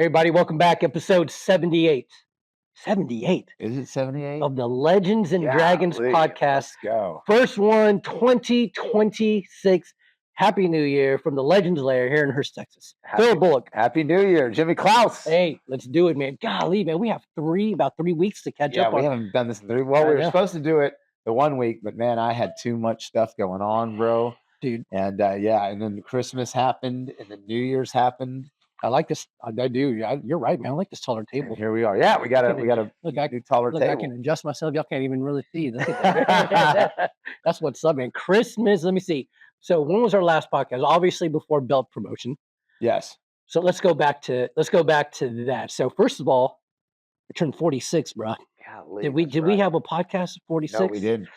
Everybody, welcome back. Episode 78. 78. Is it 78? Of the Legends and Dragons podcast. Let's go. First one, 2026. Happy New Year from the Legends Lair here in Hurst, Texas. Phil Bullock. Happy New Year, Jimmy Klaus. Hey, let's do it, man. Golly, man, we have about 3 weeks to catch up. We haven't done this in 3. Well, we were supposed to do it the 1 week, but man, I had too much stuff going on, bro. Dude. And and then Christmas happened, and then New Year's happened. I like this. I do. You're right, man. I like this taller table. And here we are. Yeah, we got a new taller table. I can adjust myself. Y'all can't even really see. Look at that. That's what's up, man. Christmas. Let me see. So when was our last podcast? Obviously before belt promotion. Yes. So let's go back to that. So first of all, I turned 46, bro. Golly, did we have a podcast at 46? No, we did.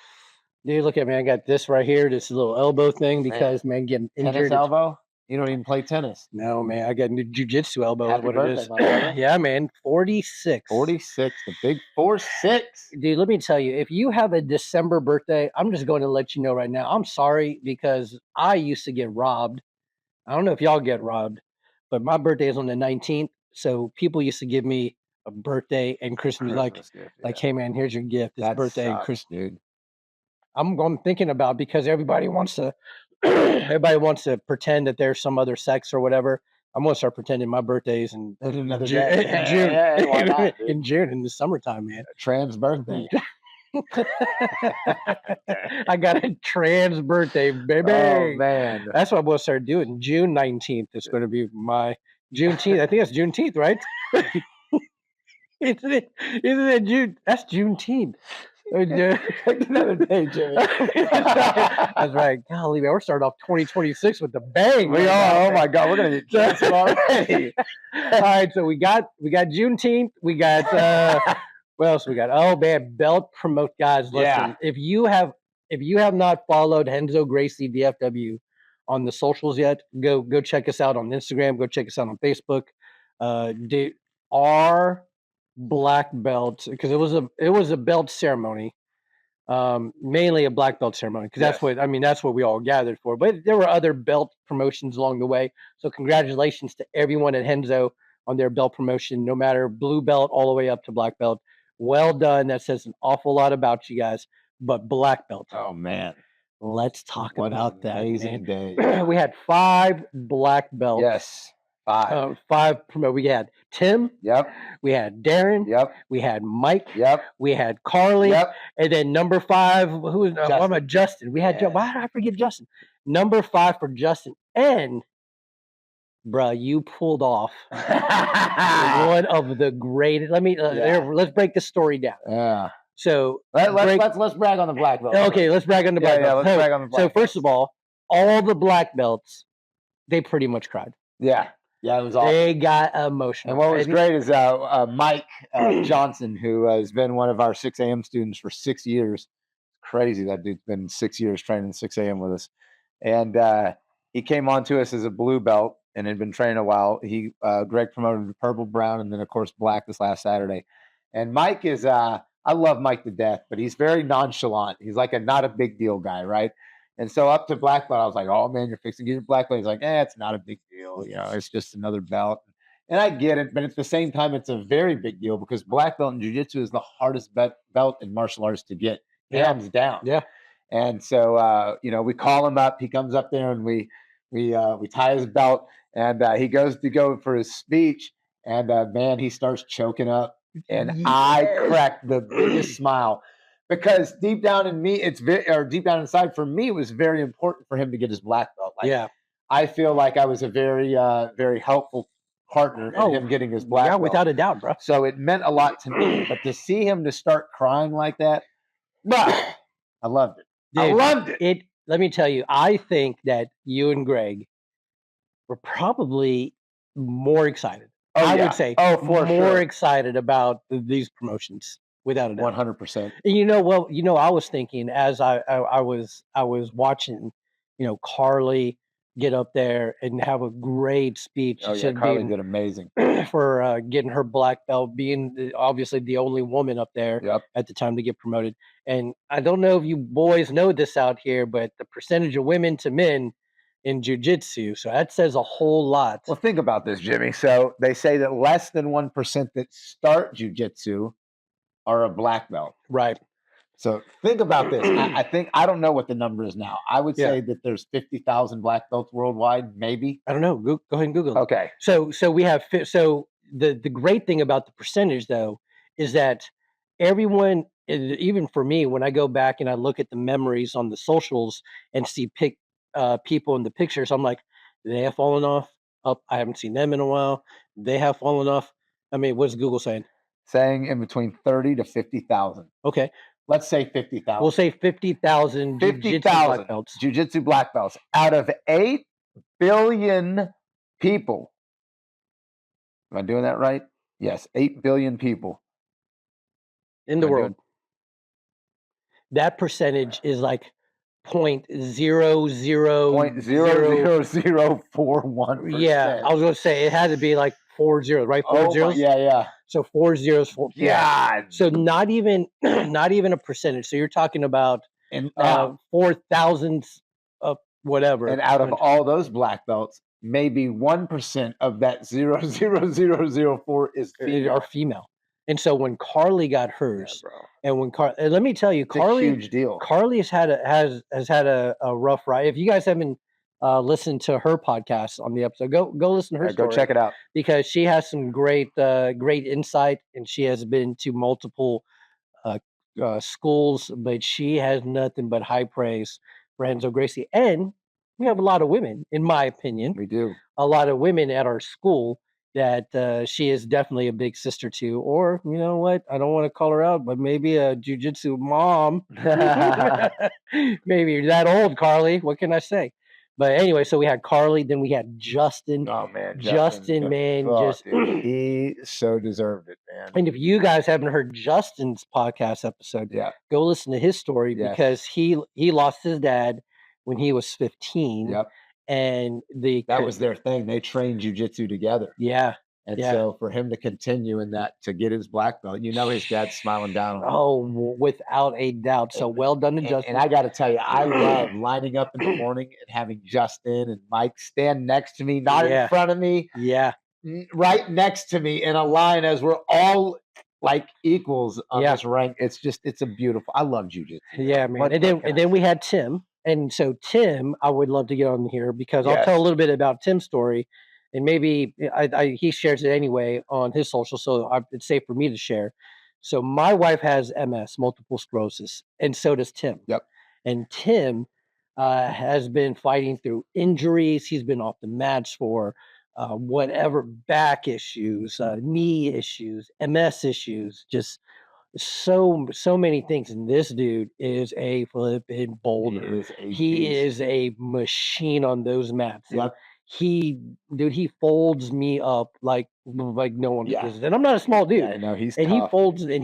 Dude, look at me. I got this right here, this little elbow thing because man getting injured. Tennis elbow? You don't even play tennis. No, man. I got new jiu-jitsu elbow. Happy what birthday, it is. Yeah, man. 46. 46. The big 46. Dude, let me tell you, if you have a December birthday, I'm just going to let you know right now. I'm sorry because I used to get robbed. I don't know if y'all get robbed, but my birthday is on the 19th. So people used to give me a birthday and Christmas gift, like, hey, man, here's your gift. It's birthday and Christmas. Dude. I'm thinking about because everybody wants to pretend that there's some other sex or whatever. I'm gonna start pretending my birthay's in June. In June in the summertime, man. Trans birthday. I got a trans birthday, baby. Oh man, that's what I'm gonna start doing. June 19th is going to be my Juneteenth. I think that's Juneteenth, right? Isn't it June? That's Juneteenth. Another day, Jimmy. That's right. Golly, man, we're starting off 2026 with the bang. We are. Oh my God, we're gonna get canceled already. All right, so we got Juneteenth. We got what else we got? Oh man, belt promote, guys. Listen, yeah. If you have not followed Renzo Gracie DFW on the socials yet, go check us out on Instagram. Go check us out on Facebook. Our black belt, because it was a belt ceremony, mainly a black belt ceremony, because that's what we all gathered for. But there were other belt promotions along the way. So congratulations to everyone at Renzo on their belt promotion, no matter blue belt all the way up to black belt. Well done. That says an awful lot about you guys. But black belt. Oh man. Let's talk about that. Amazing day. We had 5 black belts. Yes. 5. 5 promote. We had Tim. Yep. We had Darin. Yep. We had Mike. Yep. We had Carly. Yep. And then number 5, who is Justin. What about Justin? We had why did I forget Justin? Number 5 for Justin. And bruh, you pulled off one of the greatest. Let's break the story down. Yeah. So let's brag on the black belt. Okay, let's brag on the black belt. Let's brag on the black belt. So first of all the black belts, they pretty much cried. Yeah. Yeah, it was awesome. They got emotional. And what was great is Mike Johnson, who has been one of our 6 a.m. students for 6 years. Crazy that dude's been 6 years training 6 a.m. with us. And he came on to us as a blue belt and had been training a while. Greg promoted to purple, brown, and then, of course, black this last Saturday. And Mike is, I love Mike to death, but he's very nonchalant. He's like not a big deal guy, right? And so up to black belt, I was like, oh, man, you're fixing to get your black belt. He's like, it's not a big deal. You know, it's just another belt. And I get it, but at the same time, it's a very big deal because black belt in jiu-jitsu is the hardest belt in martial arts to get, hands down. Yeah. And so, we call him up. He comes up there and we tie his belt, and he goes to go for his speech, and man, he starts choking up, and I cracked the biggest smile. Because deep down in me, deep down inside for me, it was very important for him to get his black belt. I feel like I was a very, very helpful partner in him getting his black belt. Yeah, without a doubt, bro. So it meant a lot to me. But to see him to start crying like that, I loved it. Dude, I loved it. Let me tell you, I think that you and Greg were probably more excited. I would say more excited about these promotions. Without a doubt, 100%. I was thinking as I was watching, Carly get up there and have a great speech. Oh yeah, Carly did amazing for getting her black belt, being obviously the only woman up there at the time to get promoted. And I don't know if you boys know this out here, but the percentage of women to men in jiu-jitsu. So that says a whole lot. Well, think about this, Jimmy. So they say that less than 1% that start jiu-jitsu are a black belt. Right. So think about this. I think, I don't know what the number is now. I would Yeah. say that there's 50,000 black belts worldwide, maybe. I don't know. Go ahead and Google it. Okay. So we have so the great thing about the percentage though is that everyone, even for me, when I go back and I look at the memories on the socials and see people in the pictures, I'm like, they have fallen off. Up, I haven't seen them in a while. They have fallen off. I mean, what's Google saying? Saying in between 30 to 50,000. Okay, Let's say 50,000. we'll say 50,000 jiu-jitsu black belts. Jiu-jitsu black belts out of 8 billion people. Am I doing that right? Yes, 8 billion people In the Am I world. That percentage is like 0.000041. Yeah, I was going to say it had to be like 4 zeros, right? 4 zeros. Yeah. So 4 zeros. Yeah. So not even a percentage. So you're talking about And now, 4,000 of whatever. and out of all those black belts, maybe 1% of that 0.0004 is female. are female. And so when Carly got hers, bro. and when and let me tell you, It's a Carly, huge deal. Carly has had a rough ride. If you guys haven't listened to her podcast on the episode, go listen to her story. Go check it out. Because she has some great insight, and she has been to multiple schools, but she has nothing but high praise for Renzo Gracie. And we have a lot of women, in my opinion, We do. a lot of women at our school that she is definitely a big sister to, or you know what? I don't want to call her out, but maybe a jiu-jitsu mom. Maybe you're that old, Carly. What can I say? But anyway, so we had Carly, then we had Justin. Oh man, Justin, man, fuck, dude. He so deserved it, man. And if you guys haven't heard Justin's podcast episode, Yeah, go listen to his story Yes. because he lost his dad when he was 15. yep. And That was their thing. They trained jiu-jitsu together. yeah. And Yeah. so for him to continue in that, to get his black belt, you know, his dad's smiling down on him. Oh, without a doubt. So well done to Justin. And I got to tell you, I love lining up in the morning and having Justin and Mike stand next to me, not Yeah. in front of me, Yeah. right next to me in a line as we're all like equals on Yeah. this rank. It's just, it's a beautiful, I love jiu-jitsu. Yeah, man. What And can then I we had Tim. And so Tim, I would love to get on here because I'll Yes. tell a little bit about Tim's story. And maybe he shares it anyway on his social, so it's safe for me to share. So my wife has MS, multiple sclerosis, and so does Tim. Yep. And Tim has been fighting through injuries. He's been off the mats for whatever, back issues, knee issues, MS issues, just so many things. And this dude is a flipping boulder. He is a machine on those mats. And Yep. he folds me up like no one Yeah. does. And I'm not a small dude. Yeah, I know he's and tough.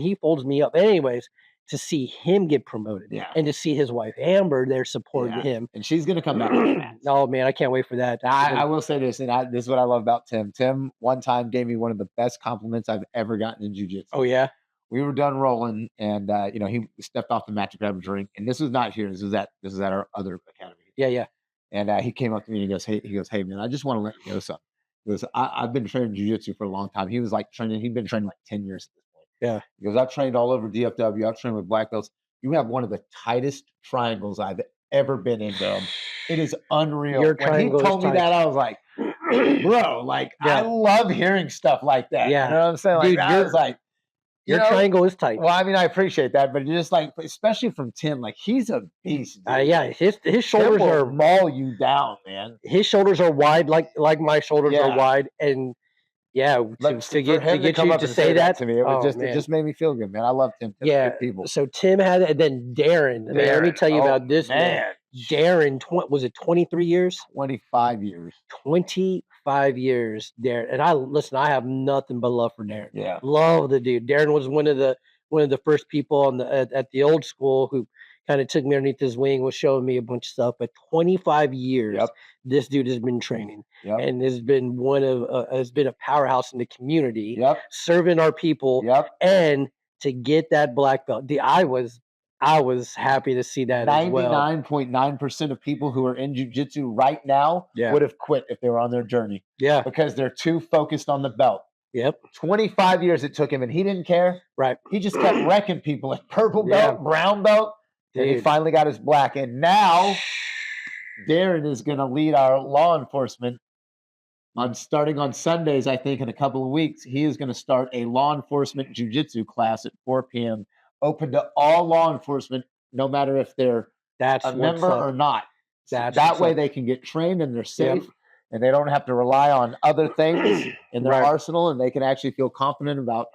he folds me up. Anyways, to see him get promoted, Yeah. and to see his wife Amber there supporting Yeah. him. And she's gonna come back on the mats. Oh man, I can't wait for that. I will say this, and this is what I love about Tim. Tim one time gave me one of the best compliments I've ever gotten in jiu-jitsu. Oh yeah. We were done rolling, and you know, he stepped off the mat to grab a drink. And this was not here. This was at our other academy. Yeah. And he came up to me and he goes, hey man, I just want to let you know something. He goes, I've been training jiu-jitsu for a long time. He was like he'd been training like 10 years at this point. Yeah. He goes, I've trained all over DFW. I've trained with black belts. You have one of the tightest triangles I've ever been in, bro. It is unreal. Your When he triangle is told me tight. that, I was like, bro, like Yeah. I love hearing stuff like that. Yeah. You know what I'm saying? Like Dude, I was like, you Your know, triangle is tight. well, I mean, I appreciate that, but just like, especially from Tim, like he's a beast. Dude. Yeah, his Tim shoulders will are maul you down, man. his shoulders are wide, like my shoulders Yeah. are wide, and yeah, Like, to get you to and say that to me, it was oh, man. it just made me feel good, man. I love Tim. Tim's Yeah. good people. So Tim had it, and then Darin. I mean, let me Darin, tell you oh, about this man. Darin, was it 23 years? 25 years. 25 years, Darin. And I have nothing but love for Darin. Yeah. Love the dude. Darin was one of the first people on at the old school who kind of took me underneath his wing, was showing me a bunch of stuff. But 25 years, Yep. this dude has been training, Yep. and has been has been a powerhouse in the community, Yep. serving our people, Yep. and to get that black belt. I was I was happy to see that as well. 99.9% of people who are in jiu-jitsu right now Yeah. would have quit if they were on their journey Yeah. because they're too focused on the belt. Yep. 25 years it took him, and he didn't care. Right. He just kept wrecking people at purple Yeah. belt, brown belt, and he Dude. finally got his black. And now Darin is going to lead our law enforcement starting on Sundays, I think, in a couple of weeks. He is going to start a law enforcement jiu-jitsu class at 4 p.m. open to all law enforcement, no matter if they're That's a member what's up. or not. That's That what's way up. they can get trained and they're Yep. safe, and they don't have to rely on other things in their Right. arsenal, and they can actually feel confident about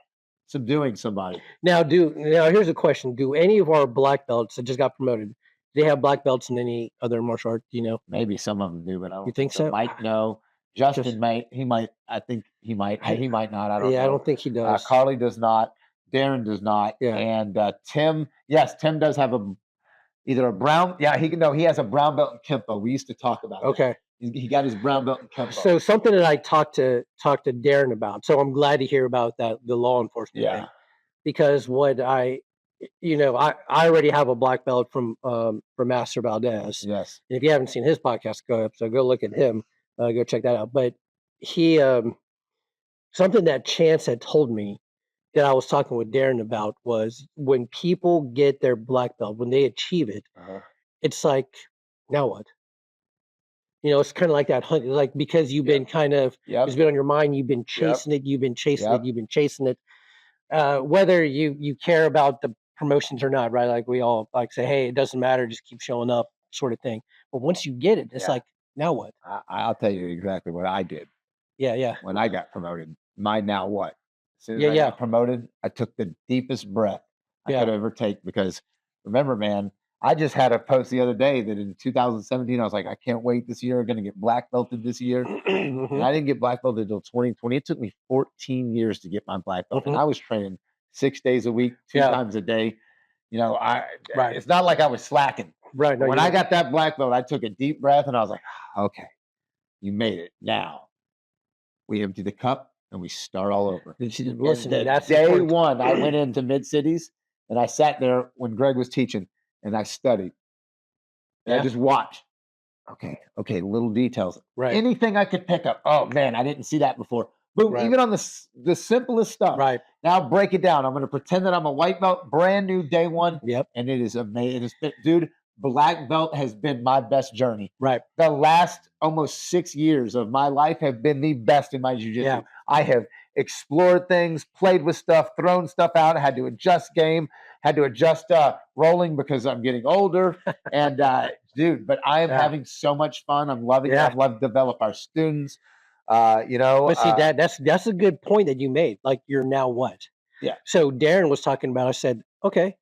subduing somebody. Now, here's a question: do any of our black belts that just got promoted? Do they have black belts in any other martial art? Do you know? Maybe some of them do, but I don't You think so? Mike, no. Justin Just- might. He might. I think he might. He might not. I don't Yeah, know. I don't think he does. Carly does not. Darin does not. Yeah. And Tim, yes, Tim does have either a brown. Yeah, he has a brown belt in Kempo. We used to talk about that. Okay. He got his brown belt in Kempo. So something that I talked to Darin about. So I'm glad to hear about that, the law enforcement Yeah. thing, because what I already have a black belt from Master Valdez. Yes. And if you haven't seen his podcast, go look at him. Go check that out. But he something that Chance had told me that I was talking with Darin about was when people get their black belt, when they achieve it, it's like, now what? It's kind of like that hunt, like because you've been kind of, it's been on your mind, you've been chasing it, you've been chasing it, you've been chasing it. Whether you care about the promotions or not, right? Like we all like say, hey, it doesn't matter, just keep showing up, sort of thing. But once you get it, it's like, now what? I'll tell you exactly what I did. Yeah. When I got promoted, my now what? As soon as I Yeah. got promoted, I took the deepest breath I could ever take, because remember, man, I just had a post the other day that in 2017, I was like, I can't wait this year. I'm going to get black belted this year. And I didn't get black belted until 2020. It took me 14 years to get my black belt. And I was training 6 days a week, 2 times a day. It's not like I was slacking. Right. No, When I got that black belt, I took a deep breath and I was like, okay, you made it. Now we empty the cup and we start all over. Listen, And that's day important. one. I went into Mid-Cities and I sat there when Greg was teaching and I studied. And I just watched. Okay, little details. Right. Anything I could pick up. Oh man, I didn't see that before. Boom, even on the simplest stuff. Right. Now break it down. I'm going to pretend that I'm a white belt, brand new day one. Yep. And it is amazing. Dude, black belt has been my best journey. Right. The last almost 6 years of my life have been the best in my jiu-jitsu. Yeah. I have explored things, played with stuff, thrown stuff out, had to adjust game, had to adjust rolling because I'm getting older. And dude, but I am having so much fun. I'm loving it. I love to develop our students. But see, that's a good point that you made. Like, you're now what? Yeah. So Darin was talking about, I said, okay,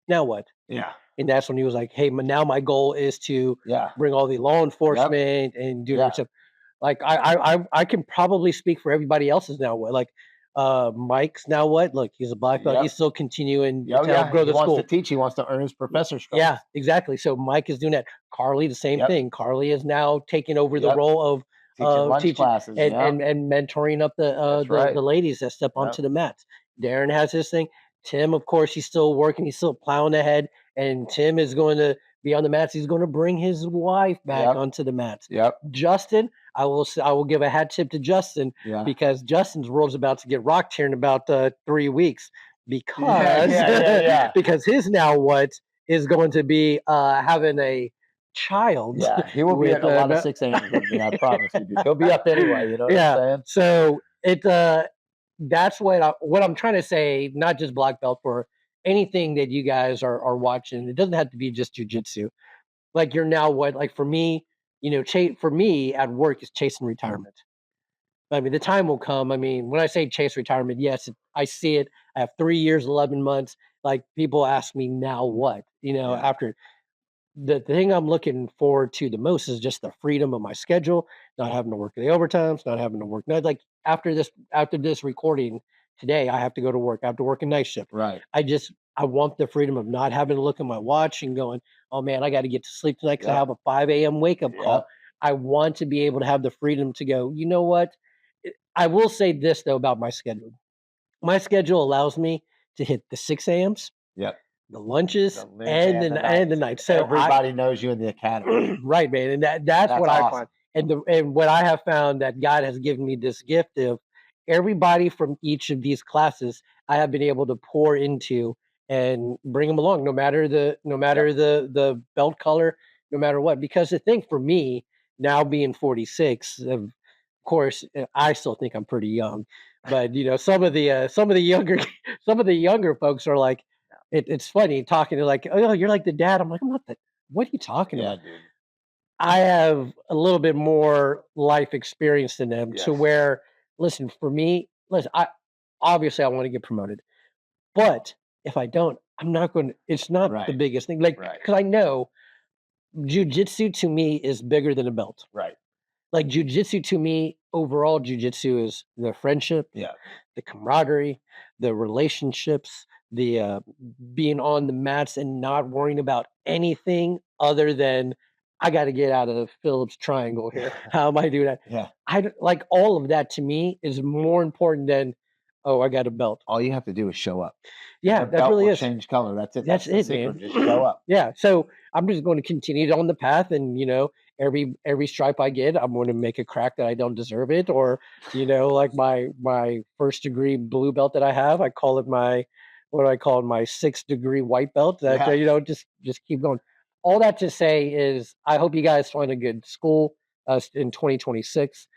now what? Yeah. And that's when he was like, hey, now my goal is to bring all the law enforcement and do stuff. Like, I can probably speak for everybody else's now what. Like, Mike's now what? Look, he's a black belt. He's still continuing to help grow the school. He wants to teach. He wants to earn his professorship. Yeah, exactly. So Mike is doing that. Carly, the same thing. Carly is now taking over the role of teaching classes and mentoring up the ladies that step onto the mats. Darin has his thing. Tim, of course, he's still working. He's still plowing ahead. And Tim is going to be on the mats. He's going to bring his wife back onto the mats. Justin, I will give a hat tip to Justin because Justin's world's about to get rocked here in about 3 weeks because because his now what is going to be having a child. Yeah, he will be at a lot of 6 a.m. I promise you. He'll be up anyway. You know what I'm saying? So that's what I'm trying to say. Not just black belt, for anything that you guys are watching. It doesn't have to be just jiu-jitsu. Like, you're now what? Like, for me, for me at work is chasing retirement. I mean, the time will come. I mean, when I say chase retirement, yes, I see it. I have 3 years, 11 months. Like, people ask me, now what? After the thing I'm looking forward to the most is just the freedom of my schedule, not having to work the overtimes, not having to work. Not like after this recording today, I have to go to work. I have to work a night shift. Right. I want the freedom of not having to look at my watch and going, oh man, I got to get to sleep tonight because I have a 5 a.m. wake up call. I want to be able to have the freedom to go, you know what? I will say this though about my schedule. My schedule allows me to hit the 6 a.m.s. Yep. the lunches The lunch and the night. So everybody knows you in the academy. right, man, and that's what I awesome. find, and what I have found that God has given me this gift of everybody from each of these classes I have been able to pour into and bring them along, no matter the belt color, no matter what. Because the thing for me now being 46, of course, I still think I'm pretty young, but some of the younger some of the younger folks are like, it's funny talking to like, oh, you're like the dad. I'm like, I'm not the. What are you talking Yeah, about? dude. I have a little bit more life experience than them to Yes. where, listen, for me, I obviously I want to get promoted, but if I don't, I'm not going to, it's not the Right. biggest thing. Like, Right. because I know jujitsu to me is bigger than a belt. Right. Like jujitsu to me, overall jujitsu is the friendship, Yeah. the camaraderie, the relationships, the being on the mats and not worrying about anything other than I got to get out of Philip's triangle here. How am I doing that? Yeah. Like all of that to me is more important than, oh, I got a belt. All you have to do is show up. Yeah, The that belt really will is. change color. That's it. That's the it, secret. man. Just show up. Yeah. So I'm just going to continue on the path, and every stripe I get, I'm going to make a crack that I don't deserve it, or like my first degree blue belt that I have, I call it my what do I call it, my 6th degree white belt. That just keep going. All that to say is, I hope you guys find a good school in 2026.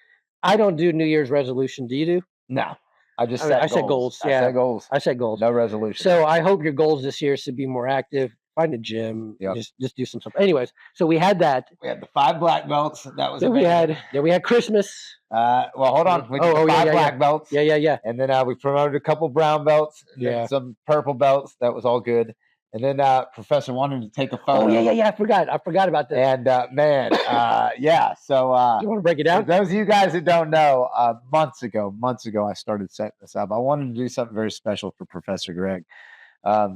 I don't do New Year's resolution. Do you do? No, I just I mean, set I set goals. I Yeah, set goals. I set goals. No resolution. So I hope your goals this year is to be more active, find a gym, Yep. just do some stuff. Anyways, so we had that. We had the 5 black belts. That was Then amazing. we had Christmas. Well, hold on. We did the 5 black belts. Yeah. And then we promoted a couple brown belts. And then some purple belts. That was all good. And then Professor wanted to take a photo. Oh yeah. I forgot about this. And man, yeah. So you want to break it down? For those of you guys that don't know, months ago, I started setting this up. I wanted to do something very special for Professor Greg. If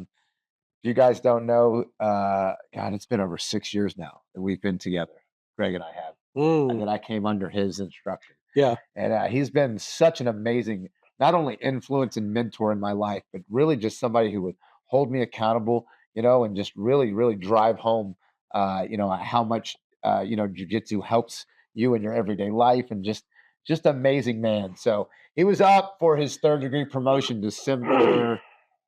you guys don't know, God, it's been over 6 years now that we've been together. Greg and I have. And then I came under his instruction. Yeah. And he's been such an amazing, not only influence and mentor in my life, but really just somebody who would hold me accountable, and just really, really drive home, how much, jiu-jitsu helps you in your everyday life, and just amazing man. So he was up for his 3rd-degree promotion December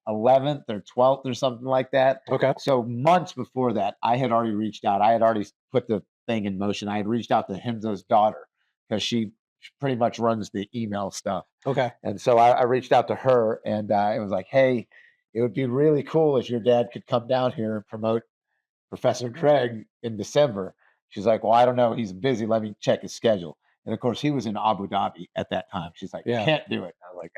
11th or 12th or something like that. Okay. So months before that, I had already reached out. I had already put the thing in motion. I had reached out to Renzo's daughter because she pretty much runs the email stuff. Okay. And so I reached out to her, and it was like, hey, it would be really cool if your dad could come down here and promote Professor Greg in December. She's like, well, I don't know. He's busy. Let me check his schedule. And of course, he was in Abu Dhabi at that time. She's like, can't do it. I was like,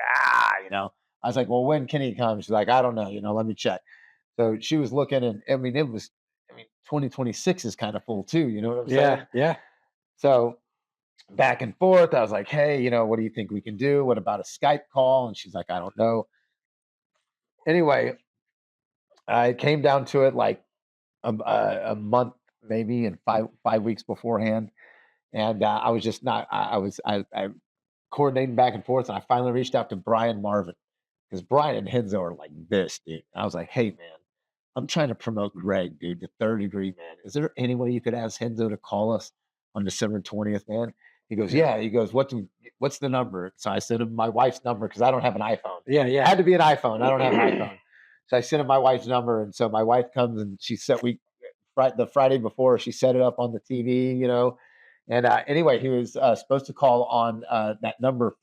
I was like, well, when can he come? She's like, I don't know. Let me check. So she was looking, and 2026 is kind of full too. You know what I'm saying? Yeah. So back and forth, I was like, hey, what do you think we can do? What about a Skype call? And she's like, I don't know. Anyway, I came down to it like a month, maybe, and 5 weeks beforehand. And I was just not, I coordinating back and forth. And I finally reached out to Brian Marvin, because Brian and Renzo are like this, dude. I was like, hey, man, I'm trying to promote Greg, dude, the 3rd-degree, man. Is there any way you could ask Renzo to call us on December 20th, man? He goes, yeah. He goes, what's the number? So I sent him my wife's number, because I don't have an iPhone. Yeah. It had to be an iPhone. I don't have an iPhone. So I sent him my wife's number. And so my wife comes, and she said, the Friday before, she set it up on the TV, And anyway, he was supposed to call on that number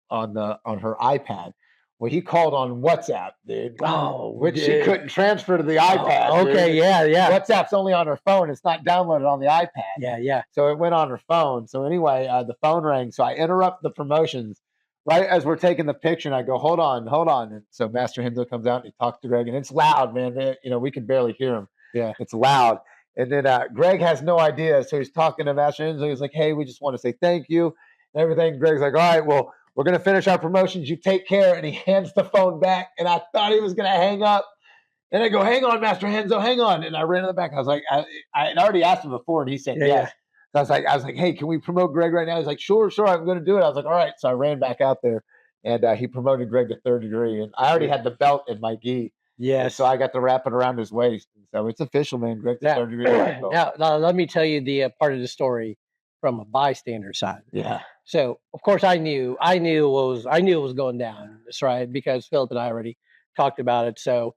on her iPad. Well, he called on WhatsApp, dude. Oh, which she couldn't transfer to the iPad. Okay, dude. yeah. WhatsApp's only on her phone. It's not downloaded on the iPad. Yeah. So it went on her phone. So anyway, the phone rang. So I interrupt the promotions right as we're taking the picture, and I go, hold on. And so Master Renzo comes out, and he talks to Greg, and it's loud, man. We can barely hear him. Yeah. It's loud. And then Greg has no idea. So he's talking to Master Renzo. He's like, hey, we just want to say thank you and everything. Greg's like, all right, well, we're going to finish our promotions. You take care. And he hands the phone back. And I thought he was going to hang up. And I go, hang on, Master Renzo, hang on. And I ran to the back. I was like, I had already asked him before, and he said yes. So I was like, hey, can we promote Greg right now? He's like, sure, I'm going to do it. I was like, all right. So I ran back out there, and he promoted Greg to 3rd degree. And I already had the belt in my gi. Yes. so I got to wrap it around his waist. So it's official, man. Greg's Now, third degree black belt. now, let me tell you the part of the story from a bystander side. Yeah. So of course I knew it was going down. That's right, because Philip and I already talked about it. So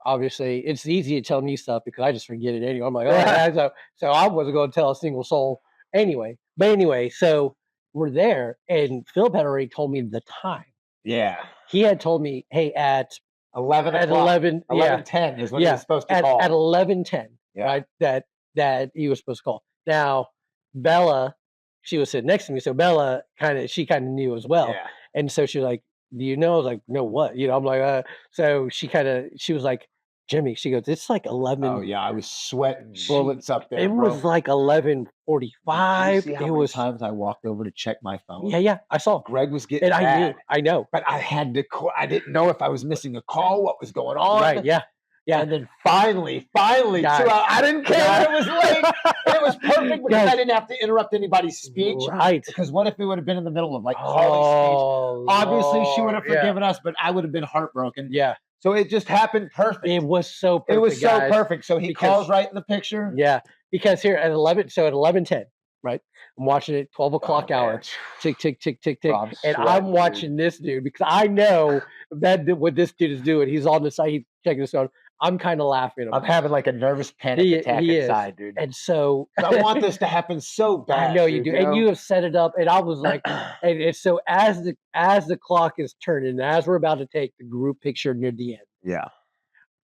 obviously it's easy to tell me stuff because I just forget it anyway. I'm like, oh yeah. So I wasn't going to tell a single soul anyway. But anyway, so we're there, and Philip had already told me the time. Yeah. He had told me, hey, at 11 at o'clock. 11:10 is when he was supposed to call. At 11:10, Yeah. right? That he was supposed to call. Now, Bella, she was sitting next to me, so Bella she kind of knew as well, Yeah. and so she was like, "Do you know?" I was like, "No, what?" I'm like, So she was like, "Jimmy," she goes, "It's like 11." Oh yeah, I was sweating bullets up there. It was like 11:45. See how It many was times I walked over to check my phone? yeah. I saw, Greg was getting and mad, I know, but I had to. I didn't know if I was missing a call, what was going on. right? Yeah. And then finally, 2 Guys. hours. I didn't care. It was late. And it was perfect because Guys. I didn't have to interrupt anybody's speech. Right. Because what if we would have been in the middle of like calling speech? Obviously, she would have forgiven us, but I would have been heartbroken. Yeah. So it just happened perfect. It was so perfect. It was so guys. perfect. So he calls right in the picture. Yeah. Because here at 11:10, right? I'm watching it 12 o'clock hour. Tick, tick, tick, tick, tick. Bro, and I'm watching this dude because I know what this dude is doing. He's on the side, he's checking his phone. I'm kind of laughing. I'm having like a nervous panic attack inside, dude. And so I want this to happen so bad. I know you do. And you have set it up. And I was like, and so as the clock is turning, as we're about to take the group picture near the end. Yeah.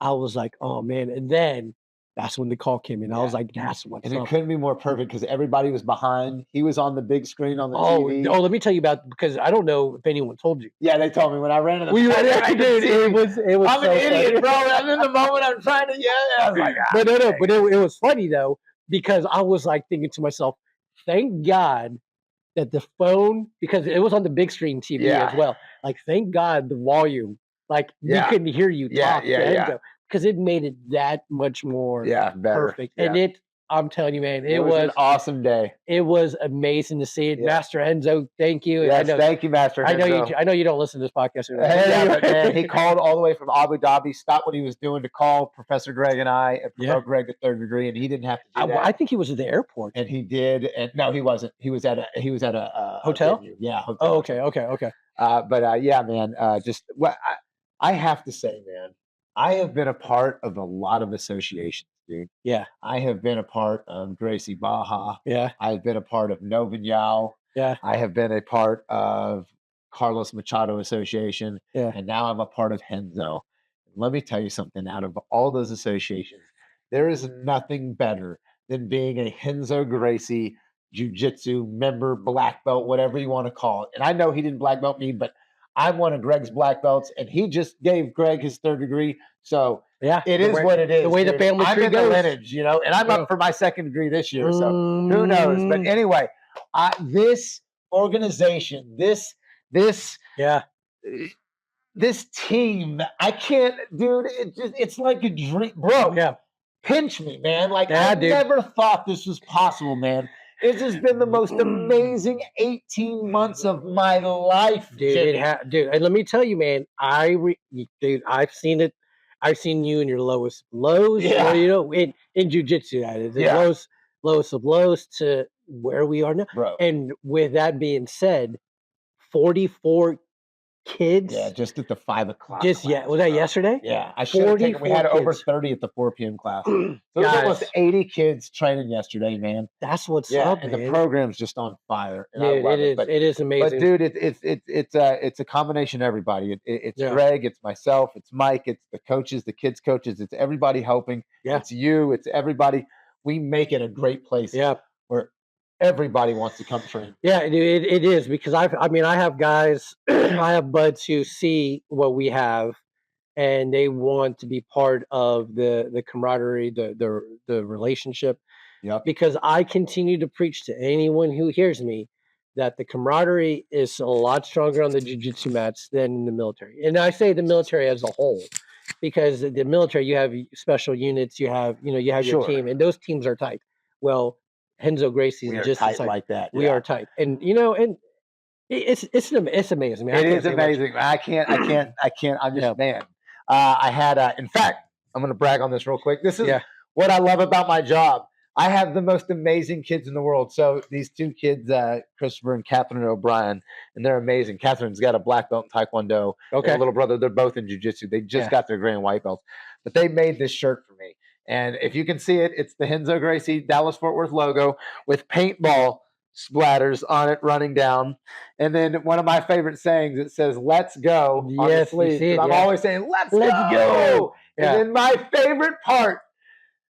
I was like, oh man. And then that's when the call came in. I was like, that's what's up. And it couldn't be more perfect because everybody was behind. He was on the big screen on the TV. Oh, let me tell you because I don't know if anyone told you. Yeah, they told me when I ran to the dude, it was I'm so an idiot, funny. bro. I'm in the moment. I'm trying to yell. I was like, but it was funny though, because I was like thinking to myself, thank God that the phone, because it was on the big screen TV as well. Like, thank God the volume, like we couldn't hear you talk. Because it made it that much more perfect. And I'm telling you, man, it was an awesome day. It was amazing to see it. Master Enzo, thank you. Yes, thank you, Master Enzo. I know you don't listen to this podcast. But man, he called all the way from Abu Dhabi, stopped what he was doing to call Professor Greg and I, and promote Greg to third degree, and he didn't have to do that. I think he was at the airport. And he did. And no, he wasn't. He was at a hotel. Yeah. Hotel. Oh, okay. But yeah, man. Just what I have to say, man. I have been a part of a lot of associations, dude. Yeah. I have been a part of Gracie Baja. Yeah. I've been a part of Novin Yao. Yeah. I have been a part of Carlos Machado Association. Yeah. And now I'm a part of Renzo. Let me tell you something. Out of all those associations, there is nothing better than being a Renzo Gracie Jiu-Jitsu member, black belt, whatever you want to call it. And I know he didn't black belt me, but I'm one of Greg's black belts, and he just gave Greg his third degree. So it is what it is. The way the family tree goes. I'm in the lineage, and I'm up for my second degree this year. So who knows? But anyway, this organization, this team, I can't, dude. It's like a dream, bro. Yeah, pinch me, man. Like I never thought this was possible, man. It has been the most amazing 18 months of my life, dude. Dude, and let me tell you, man. I've seen it. I've seen you in your lowest lows. Yeah. In jiu-jitsu, that is. The lowest of lows to where we are now. Bro. And with that being said, 44 kids. Yeah, just at the 5 o'clock. Was that yesterday? Yeah, I should have taken. We had over 30 at the 4 p.m. class. So there was almost 80 kids training yesterday, man. That's what's up, and man. the program's just on fire. And dude, I love it is amazing. But dude, it's a combination of everybody. It's Greg, it's myself, it's Mike, it's the coaches, the kids' coaches, it's everybody helping. Yeah, it's you, it's everybody. We make it a great place. Yeah, where everybody wants to come train. Yeah, it is, because I have guys, I have buds who see what we have, and they want to be part of the camaraderie, the relationship. Yeah. Because I continue to preach to anyone who hears me that the camaraderie is a lot stronger on the jiu-jitsu mats than in the military. And I say the military as a whole, because the military, you have special units, you have your team, and those teams are tight. Well, Renzo Gracie is just tight like that. We are tight, and and it's amazing. Man. It is amazing. I can't. I'm just man. I had, in fact, I'm going to brag on this real quick. This is Yeah. what I love about my job. I have the most amazing kids in the world. So these two kids, Christopher and Catherine O'Brien, and they're amazing. Catherine's got a black belt in Taekwondo. Okay. Their little brother, they're both in jiu-jitsu. They just got their gray and white belts. But they made this shirt for me. And if you can see it, it's the Renzo Gracie Dallas-Fort Worth logo with paintball splatters on it running down. And then one of my favorite sayings, it says, "Let's go." Yes, on the you sleeve. see it, I'm always saying, let's go. Yeah. And then my favorite part,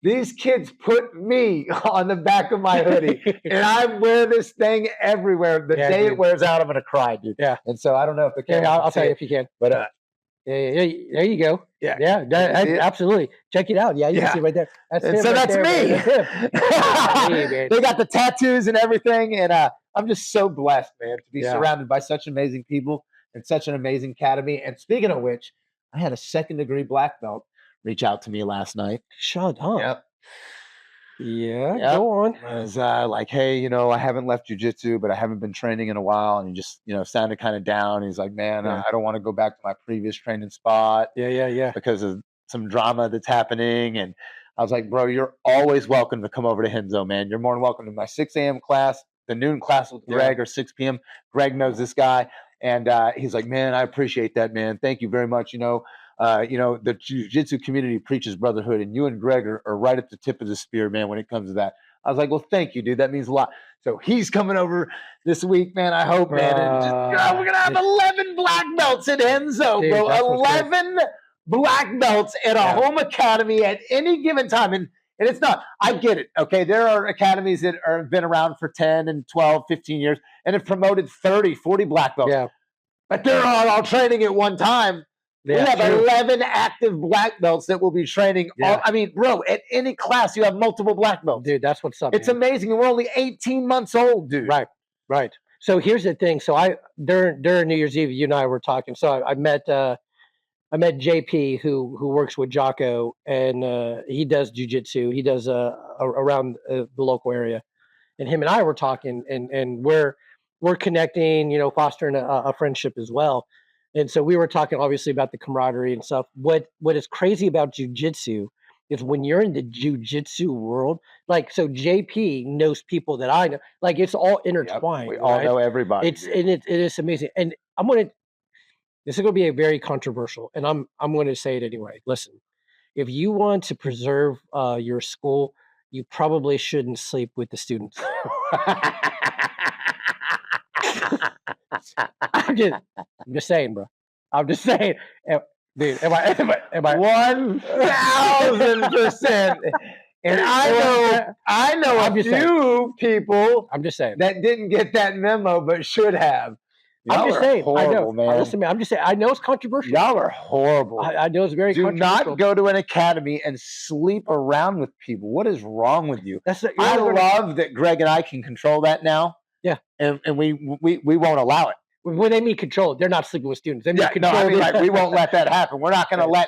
these kids put me on the back of my hoodie, and I wear this thing everywhere. The day it wears out, I'm going to cry, dude. Yeah. And so I don't know if the camera I'll tell you if you can. But there you go. Yeah. Absolutely. Check it out. Yeah, you can see right there. That's him so right that's there, me. That's me, they got the tattoos and everything, and I'm just so blessed, man, to be surrounded by such amazing people and such an amazing academy. And speaking of which, I had a 2nd-degree black belt reach out to me last night. Shut up. Yep. Yeah, go on. I was like, hey, I haven't left jiu-jitsu, but I haven't been training in a while. And he just, sounded kind of down. He's like, man, I don't want to go back to my previous training spot. Yeah. Because of some drama that's happening. And I was like, bro, you're always welcome to come over to Renzo, man. You're more than welcome to my 6 a.m. class, the noon class with Greg, or 6 p.m. Greg knows this guy. And he's like, man, I appreciate that, man. Thank you very much. The jiu-jitsu community preaches brotherhood, and you and Greg are right at the tip of the spear, man, when it comes to that. I was like, well, thank you, dude. That means a lot. So he's coming over this week, man. I hope, man. We're going to have 11 black belts at Renzo, dude, bro. 11 black belts at a home academy at any given time. And it's not, I get it, okay? There are academies that have been around for 10 and 12, 15 years and have promoted 30, 40 black belts. Yeah. But they're all training at one time. We have 11 active black belts that will be training. I mean, bro, at any class, you have multiple black belts. Dude, that's what's up. It's amazing. And we're only 18 months old, dude. Right. So here's the thing. So during New Year's Eve, you and I were talking. So I met JP, who works with Jocko, and he does jiu-jitsu. He does around the local area. And him and I were talking, and we're connecting, fostering a friendship as well. And so we were talking obviously about the camaraderie and stuff. What is crazy about jiu-jitsu is when you're in the jiu-jitsu world, like, so JP knows people that I know, like, it's all intertwined. We all know everybody. It is amazing. And this is going to be a very controversial, and I'm going to say it anyway. Listen, if you want to preserve your school, you probably shouldn't sleep with the students. I'm just saying, bro. I'm just saying, dude. Am I 1,000%? And I know a few people. I'm just saying that didn't get that memo, but should have. I'm just saying. Horrible, I know, man. Listen to me. I'm just saying. I know it's controversial. Y'all are horrible. I know it's very controversial. Do not go to an academy and sleep around with people. What is wrong with you? I love that Greg and I can control that now. Yeah, and we won't allow it. When they mean control, they're not sleeping with students. They mean control. No, I mean, like, we won't let that happen. We're not going to let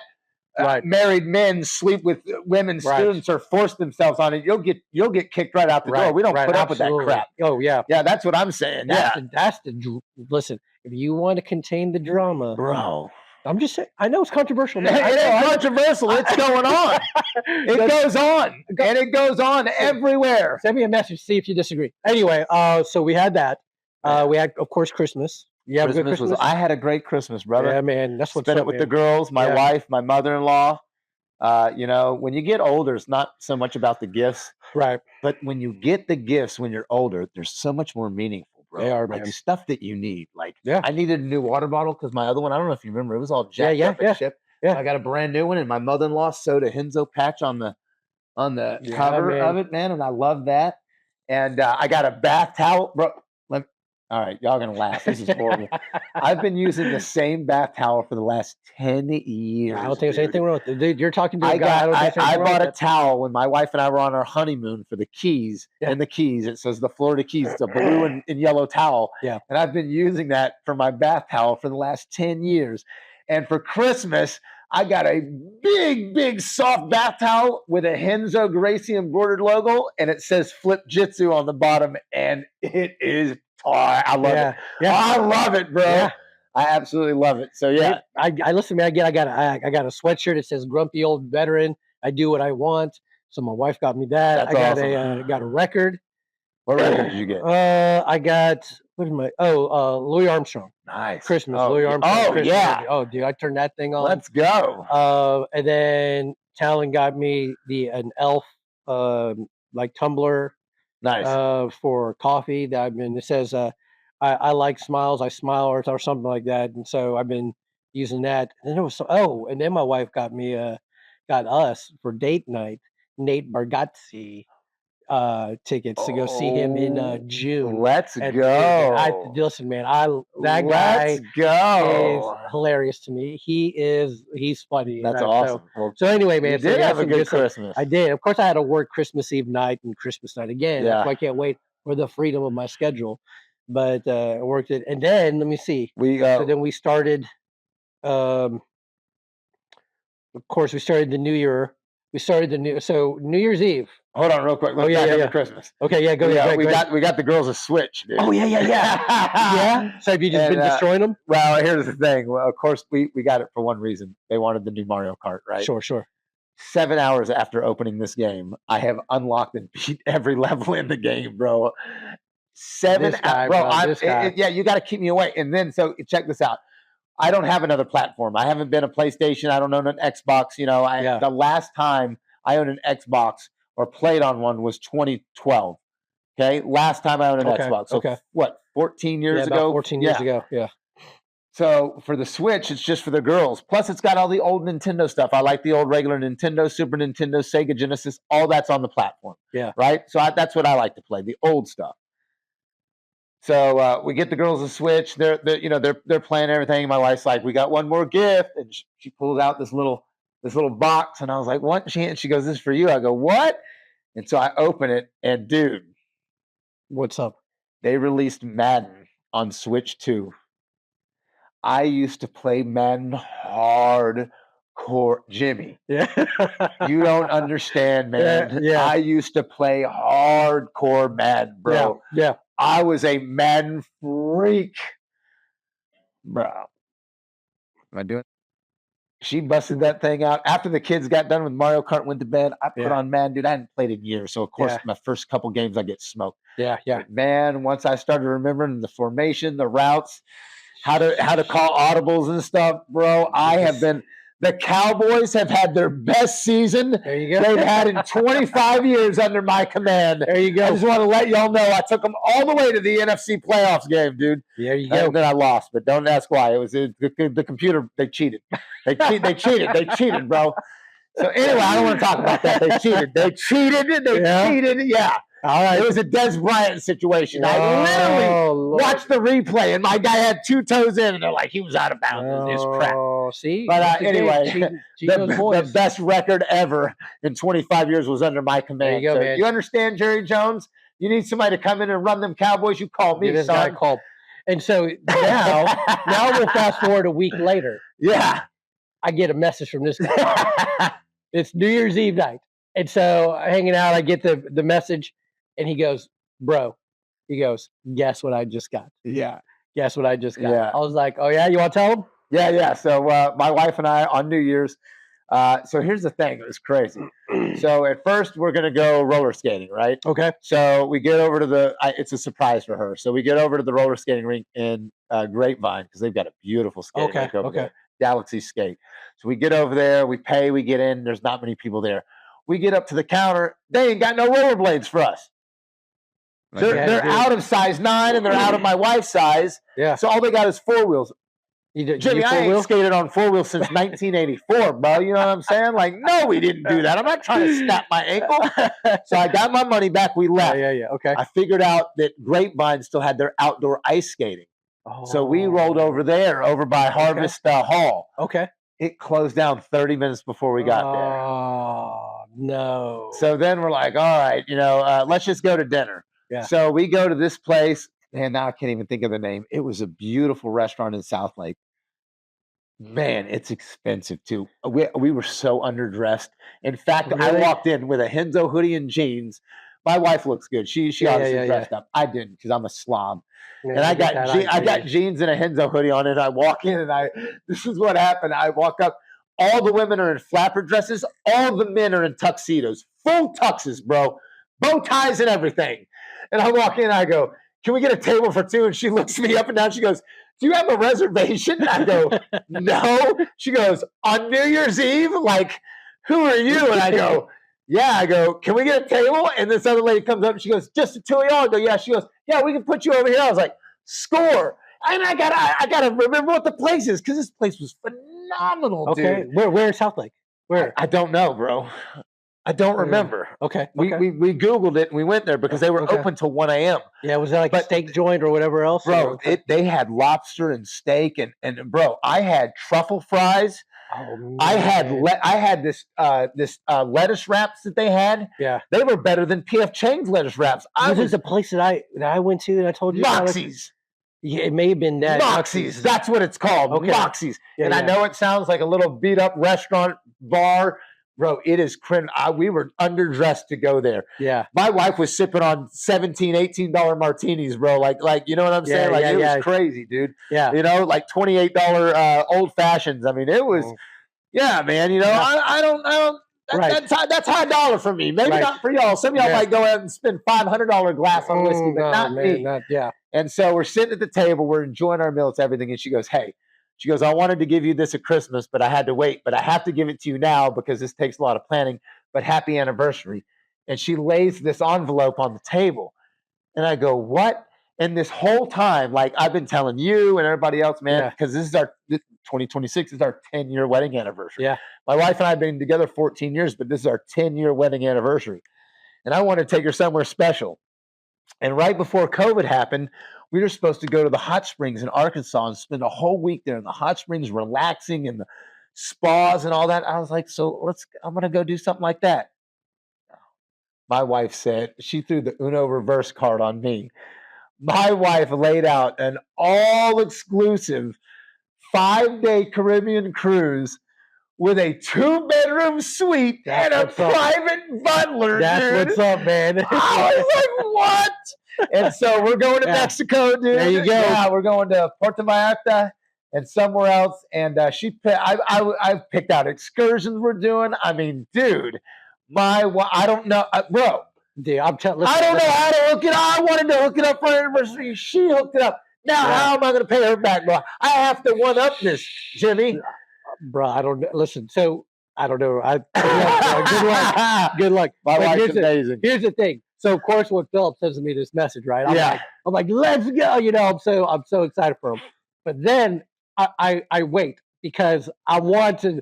married men sleep with women students or force themselves on it. You'll get kicked right out the door. We don't put up with that crap. Oh yeah, that's what I'm saying. Listen. If you want to contain the drama, bro. I'm just saying. I know it's controversial, man. It ain't controversial. It's going on. It goes on, and it goes on everywhere. Send me a message. See if you disagree. Anyway, so we had that. We had, of course, Christmas. Yeah, Christmas. I had a great Christmas, brother. Yeah, man. That's what's spent it with the girls, my wife, my mother-in-law. When you get older, it's not so much about the gifts, right? But when you get the gifts when you're older, they're so much more meaningful, bro. They are, like man. Stuff that you need. Like, I needed a new water bottle because my other one, I don't know if you remember, it was all jacked up and shit. Yeah, I got a brand new one, and my mother-in-law sewed a Renzo patch on the cover of it, man, and I love that. And I got a bath towel, bro. All right, y'all gonna laugh. This is horrible. I've been using the same bath towel for the last 10 years. I don't think there's anything wrong with it. Dude, you're talking to a guy. I bought a towel when my wife and I were on our honeymoon for the Keys. Yeah. And the Keys, it says the Florida Keys. It's a blue and yellow towel. Yeah. And I've been using that for my bath towel for the last 10 years. And for Christmas, I got a big, big soft bath towel with a Renzo Gracie embroidered logo, and it says Flip Jitsu on the bottom, and it is I love it. Yeah. I love it, bro. Yeah. I absolutely love it. So yeah, I listen, man. Again, I got a sweatshirt. It says "Grumpy Old Veteran." I do what I want. So my wife got me that. That's I got awesome. got a record. What record did you get? I got what am I? Louis Armstrong. Nice. Christmas. Oh, Louis Armstrong. oh Christmas yeah. movie. Oh, dude, I turned that thing on. Let's go. And then Talon got me an Elf like tumbler Nice. for coffee. That I've been. It says I like smiles. I smile or something like that. And so I've been using that. And then there was and then my wife got me got us for date night Nate Bargatze tickets to go see him in June. Let's And go. listen, man, that guy Let's go. is hilarious to me. He's funny. That's and awesome. Well, So anyway, man, you did have a good some- Christmas. I did. Of course, I had to work Christmas Eve night and Christmas night again. Yeah. That's why I can't wait for the freedom of my schedule. But I worked it, and then let me see. So then we started. Of course, we started the New Year. So New Year's Eve. Hold on, real quick. Let's back up to Christmas. Okay, yeah, go ahead. We got the girls a Switch, dude. Oh yeah. Yeah. So have you just been destroying them? Well, here's the thing. Well, of course, we got it for one reason. They wanted the new Mario Kart, right? Sure. 7 hours after opening this game, I have unlocked and beat every level in the game, bro. 7 hours, bro. Yeah, you got to keep me away. And then, so check this out. I don't have another platform. I haven't been a PlayStation. I don't own an Xbox. You know, the last time I owned an Xbox or played on one was 2012. Okay, last time I owned an Xbox. So what? 14 years ago. About 14 years ago. Yeah. So for the Switch, it's just for the girls. Plus, it's got all the old Nintendo stuff. I like the old regular Nintendo, Super Nintendo, Sega Genesis. All that's on the platform. Yeah. Right. So that's what I like to play, the old stuff. So we get the girls a Switch. They're playing everything. My wife's like, "We got one more gift," and she pulls out this little box, and I was like, "What?" She goes, "This is for you." I go, "What?" And so I open it, and dude, what's up? They released Madden on Switch 2. I used to play Madden hardcore, Jimmy. Yeah, you don't understand, man. Yeah. I used to play hardcore Madden, bro. Yeah. I was a Madden freak, bro. Am I doing? She busted that thing out after the kids got done with Mario Kart, went to bed. I put on Madden, dude. I hadn't played in years, so of course my first couple games I get smoked. Yeah. But man, once I started remembering the formation, the routes, how to call audibles and stuff, bro. The Cowboys have had their best season they've had in 25 years under my command. There you go. I just want to let y'all know I took them all the way to the NFC playoffs game, dude. There you go. And then I lost, but don't ask why. It was the computer. They cheated. They cheated, bro. So anyway, I don't want to talk about that. They cheated. Cheated. Yeah. All right. It was a Des Bryant situation. I literally watched the replay, and my guy had 2 toes in, and they're like, he was out of bounds. It's crap. See? But anyway, the best record ever in 25 years was under my command. There you go, man. You understand, Jerry Jones? You need somebody to come in and run them Cowboys, you call me, this guy called. And so now we'll fast forward a week later. Yeah. I get a message from this guy. It's New Year's Eve night. And so hanging out, I get the message. And he goes, "Bro," he goes, "Guess what I just got?" Yeah. Guess what I just got? Yeah. I was like, "Oh yeah, you want to tell him?" Yeah. So my wife and I on New Year's. So here's the thing. It was crazy. So at first we're gonna go roller skating, right? Okay. So we get over to it's a surprise for her. So we get over to the roller skating rink in Grapevine because they've got a beautiful skating rink over there, Galaxy Skate. So we get over there, we pay, we get in. There's not many people there. We get up to the counter. They ain't got no rollerblades for us. They're out of size 9 and they're out of my wife's size. Yeah. So all they got is 4 wheels. Jimmy, I ain't skated on 4 wheels since 1984, bro. You know what I'm saying? Like, no, we didn't do that. I'm not trying to snap my ankle. So I got my money back. We left. Yeah. Okay. I figured out that Grapevine still had their outdoor ice skating. Oh. So we rolled over there, over by Harvest Hall. Okay. It closed down 30 minutes before we got there. Oh, no. So then we're like, all right, let's just go to dinner. Yeah. So we go to this place, and now I can't even think of the name. It was a beautiful restaurant in South Lake. Man, it's expensive too. We were so underdressed. In fact, really? I walked in with a Henzo hoodie and jeans, My wife looks good. She obviously dressed up. I didn't because I'm a slob. Yeah, And I got jeans and a Renzo hoodie on, and I walk in, and this is what happened. I walk up. All the women are in flapper dresses. All the men are in tuxedos, full tuxes, bro, bow ties and everything. And I walk in, and I go, "Can we get a table for two?" And she looks me up and down. She goes, "Do you have a reservation?" And I go, "No." She goes, "On New Year's Eve? Like, who are you?" And I go, "Yeah." I go, "Can we get a table?" And this other lady comes up and she goes, "Just the two of y'all?" I go, "Yeah." She goes, "Yeah, we can put you over here." I was like, "Score." And I gotta remember what the place is because this place was phenomenal, dude. Where in South Lake? Where? I don't know, bro. I don't remember. Okay. We Googled it and we went there because they were open till 1 a.m. Yeah, was that like a steak joint or whatever else? Bro, they had lobster and steak and bro, I had truffle fries. Oh, man. I had this lettuce wraps that they had. Yeah, they were better than P.F. Chang's lettuce wraps. This is the place that I went to and I told you Moxie's. Yeah, it may have been that. Moxie's. That's what it's called. Okay. Moxie's. Yeah, and I know it sounds like a little beat up restaurant bar. Bro, it is we were underdressed to go there. Yeah. My wife was sipping on $17, $18 martinis, bro. Like you know what I'm saying? Like it was crazy, dude. Yeah. You know, like $28 old fashions. I mean, it was yeah, man. You know, I don't that's high dollar for me. Maybe not for y'all. Some of y'all might go out and spend $500 glass on whiskey, but not me. And so we're sitting at the table, we're enjoying our meal, it's everything. And she goes, "Hey," she goes, "I wanted to give you this at Christmas, but I had to wait. But I have to give it to you now because this takes a lot of planning. But happy anniversary." And she lays this envelope on the table. And I go, "What?" And this whole time, like I've been telling you and everybody else, man, because this is our 2026 is our 10-year wedding anniversary. Yeah. My wife and I have been together 14 years, but this is our 10-year wedding anniversary. And I want to take her somewhere special. And right before COVID happened, we were supposed to go to the hot springs in Arkansas and spend a whole week there in the hot springs, relaxing and the spas and all that. I was like, "So I'm going to go do something like that." My wife said, she threw the Uno reverse card on me. My wife laid out an all-exclusive 5-day Caribbean cruise with a 2-bedroom suite and a private butler. That's what's up, man. I was like, "What?" And so we're going to Mexico, dude. There you go. Yeah, we're going to Puerto Vallarta and somewhere else. And I picked out excursions we're doing. I mean, dude, I don't know, bro. Dude, I don't know how to hook it up. I wanted to hook it up for our anniversary. She hooked it up. Now, how am I going to pay her back, bro? I have to one-up this, Jimmy. Bro, I don't listen. So I don't know. Good luck. Good luck. My wife's amazing. Here's the thing. So of course, when Philip sends me this message, right? I'm like, let's go. You know, I'm so excited for him. But then I wait because I want to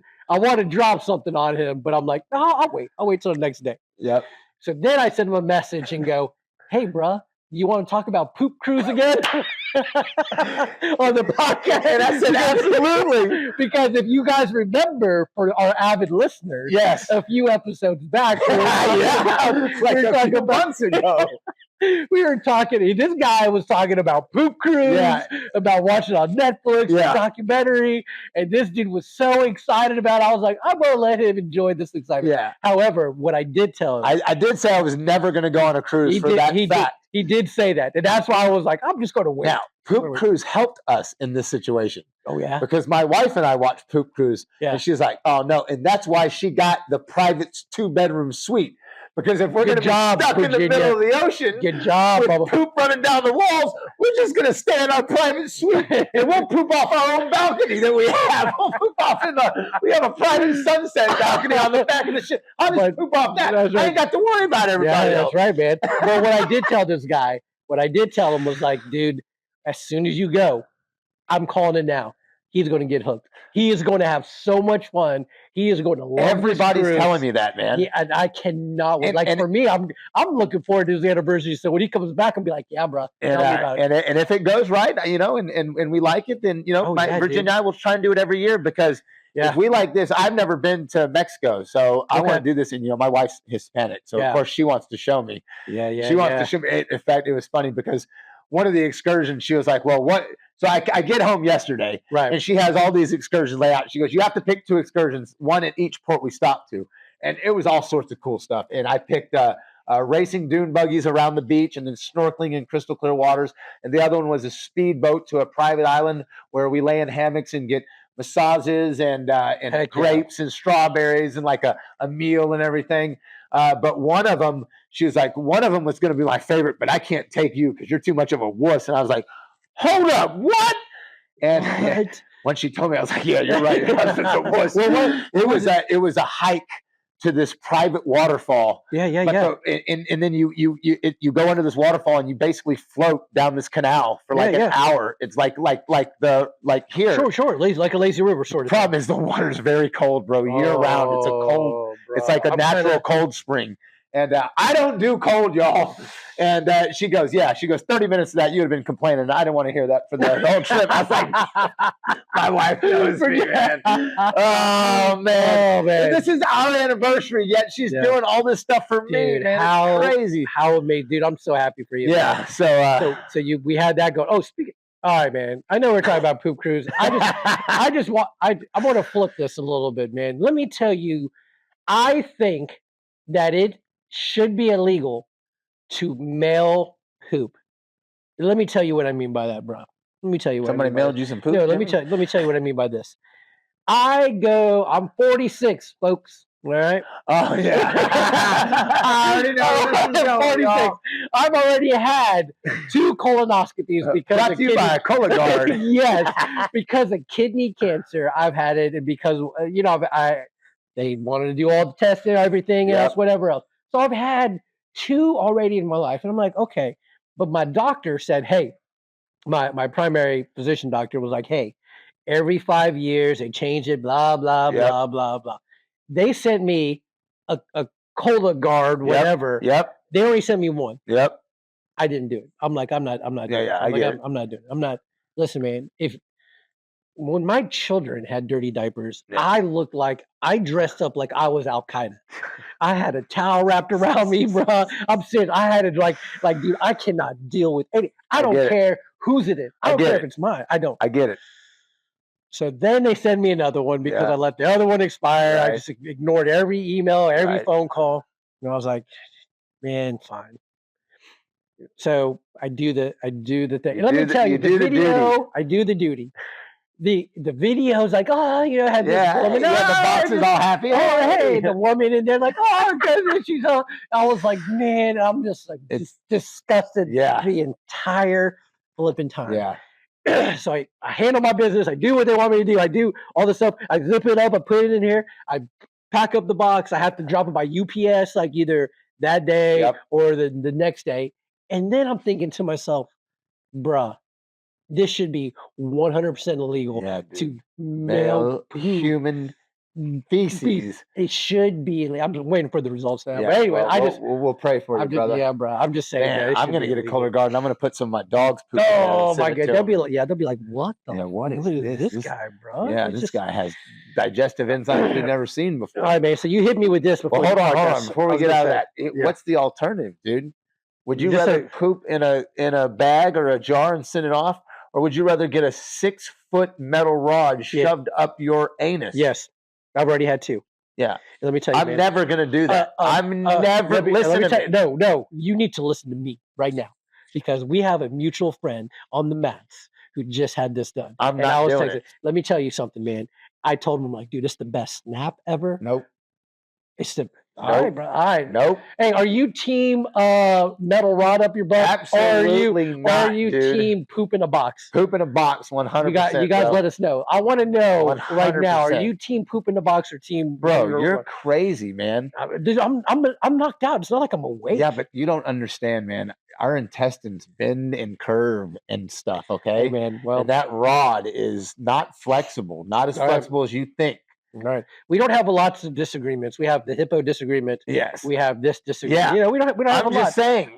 drop something on him. But I'm like, no, I'll wait. I'll wait till the next day. Yep. So then I send him a message and go, "Hey, bro, you want to talk about poop cruise again on the podcast?" And I said, "Absolutely." Because if you guys remember, for our avid listeners, a few episodes back, like a few months ago, we were talking. This guy was talking about poop cruise, about watching on Netflix, a documentary, and this dude was so excited about it. I was like, I'm gonna let him enjoy this excitement. Yeah. However, what I did tell him, I did say I was never going to go on a cruise for that fact. He did say that, and that's why I was like, I'm just going to wait. Now, Poop Cruise helped us in this situation. Oh yeah, because my wife and I watched Poop Cruise, and she's like, "Oh no," and that's why she got the private 2-bedroom suite. Because if we're going to be stuck in the middle of the ocean with poop running down the walls, we're just going to stay in our private suite and we'll poop off our own balcony that we have. We'll poop off we have a private sunset balcony on the back of the ship. I'll just poop off that. I ain't got to worry about everybody else. That's right, man. But what I did tell this guy, him was like, dude, as soon as you go, I'm calling it now. He's going to get hooked. He is going to have so much fun. He is going to love Everybody's telling me that, man. And I cannot wait. For me, I'm looking forward to his anniversary. So when he comes back, I'll be like, yeah, bro. Tell me about it. And if it goes right, you know, and we like it, then, you know, Virginia and I will try and do it every year because if we like this, I've never been to Mexico. So I want to do this. And, you know, my wife's Hispanic. So, of course, she wants to show me. She wants to show me. In fact, it was funny because one of the excursions, she was like, well, what? So I get home yesterday, and she has all these excursions laid out. She goes, you have to pick 2 excursions, one at each port we stop to. And it was all sorts of cool stuff. And I picked a racing dune buggies around the beach and then snorkeling in crystal clear waters. And the other one was a speedboat to a private island where we lay in hammocks and get massages and grapes and strawberries and like a meal and everything. But one of them, she was like, one of them was going to be my favorite, but I can't take you because you're too much of a wuss. And I was like, hold up, what? And when she told me, I was like, yeah, you're right. It was a hike to this private waterfall. Yeah. And then you go into this waterfall and you basically float down this canal for like an hour. It's like here. Sure. Like a lazy river sort of. The problem is the water's very cold, bro. Year round. It's a cold. Bro. It's like a natural cold spring. And I don't do cold, y'all. And she goes, 30 minutes of that, you would have been complaining. I didn't want to hear that for the whole trip. I was like, my wife knows me, man. Oh, man. This is our anniversary, yet she's doing all this stuff for me, dude, man. It's crazy. How amazing. Dude, I'm so happy for you. Yeah. Man. So we had that going. Oh, speaking. All right, man. I know we're talking about poop cruise. I want to flip this a little bit, man. Let me tell you, I think that it should be illegal to mail poop. Let me tell you what I mean by that, bro. Let me tell you what somebody mailed you some poop. No, let me tell you what I mean by this. I'm 46, folks. All right. Oh yeah. I already know. 46. I've already had 2 colonoscopies because brought to you by a Cologuard. Yes, because of kidney cancer. I've had it, and because they wanted to do all the tests and everything else, whatever else. So I've had 2 already in my life, and I'm like, okay. But my doctor said, hey, my primary physician doctor was like, hey, every 5 years they change it, blah blah blah blah blah. They sent me a Cologuard, whatever. They only sent me 1. I didn't do it. I'm like, I'm not doing it. I'm not doing it. I'm not. Listen, man. When my children had dirty diapers, I looked like I dressed up like I was Al Qaeda. I had a towel wrapped around me, bro. I'm serious. I had it like, dude, I cannot deal with any. I don't care whose it is. I don't care if it's mine. I don't. I get it. So then they send me another one because I let the other one expire. I just ignored every email, every phone call. And I was like, man, fine. So I do the thing. Let me tell you, the video, I do the duty. The video's like, oh, had this woman. The box is all happy. Oh, hey, the woman, and they're like, oh, goodness, she's all. I was like, man, I'm just like disgusted the entire flipping time. So I handle my business. I do what they want me to do. I do all the stuff. I zip it up. I put it in here. I pack up the box. I have to drop it by UPS, like either that day or the next day. And then I'm thinking to myself, bruh, this should be 100% illegal to mail human feces. It should be. I'm just waiting for the results now. But anyway, we'll pray for you, brother. Yeah, bro. I'm just saying. Man, I'm gonna get a Cologuard and I'm gonna put some of my dog's poop. Oh my god, they'll be like, what the? What is this guy, bro? Yeah, this guy has digestive enzymes we've never seen before. All right, man. So you hit me with this before. Well, hold on. Before we get out of that, what's the alternative, dude? Would you rather poop in a bag or a jar and send it off, or would you rather get a 6-foot metal rod shoved up your anus? Yes, I've already had 2. Yeah, let me tell you, I'm never gonna do that. I'm never listening. No, you need to listen to me right now because we have a mutual friend on the mats who just had this done. I'm not doing it. Let me tell you something, man. I told him, I'm like, dude, it's the best snap ever. Nope. It's the all right, bro. All right. Nope. Hey, are you team metal rod up your butt? Absolutely not. Or are you team poop in a box? Poop in a box, 100%. You guys let us know. I want to know 100%. Right now. Are you team poop in the box or team? Bro, you're crazy, man. Dude, I'm knocked out. It's not like I'm awake. Yeah, but you don't understand, man. Our intestines bend and curve and stuff. Okay, hey, man. Well, and that rod is not flexible. Not as flexible as you think. All right. We don't have lots of disagreements. We have the hippo disagreement. Yes. We have this disagreement. Yeah. We don't have a lot. I'm just saying.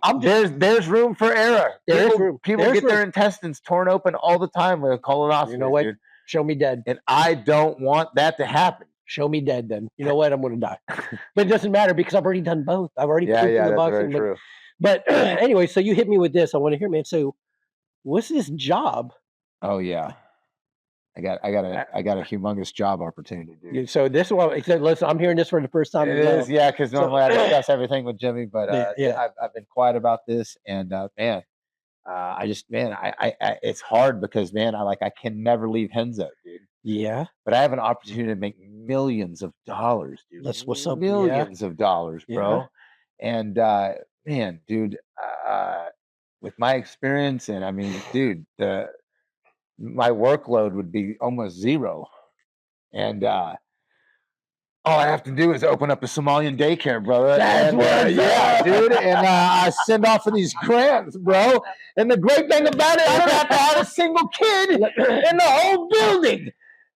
There's room for error. People get their intestines torn open all the time with a colonoscopy. You know what? Dude. Show me dead. And I don't want that to happen. Show me dead then. You know what? I'm going to die. But it doesn't matter because I've already done both. I've already pooped in the box. Very true. But anyway, so you hit me with this. I want to hear, man. So what's this job? Oh, yeah. I got a humongous job opportunity, dude. So this is what he said. Listen, I'm hearing this for the first time. It is, yeah, because normally I discuss everything with Jimmy, but I've been quiet about this, and man, I just, man, I it's hard because, man, I can never leave Renzo, dude. Yeah. But I have an opportunity to make millions of dollars, dude. That's what's up. Millions of dollars, bro. And man, dude, with my experience, and I mean, dude, my workload would be almost zero. And all I have to do is open up a Somalian daycare, brother. That's what, yeah, dude. And I send off for these grants, bro. And the great thing about it, I don't have to have a single kid in the whole building.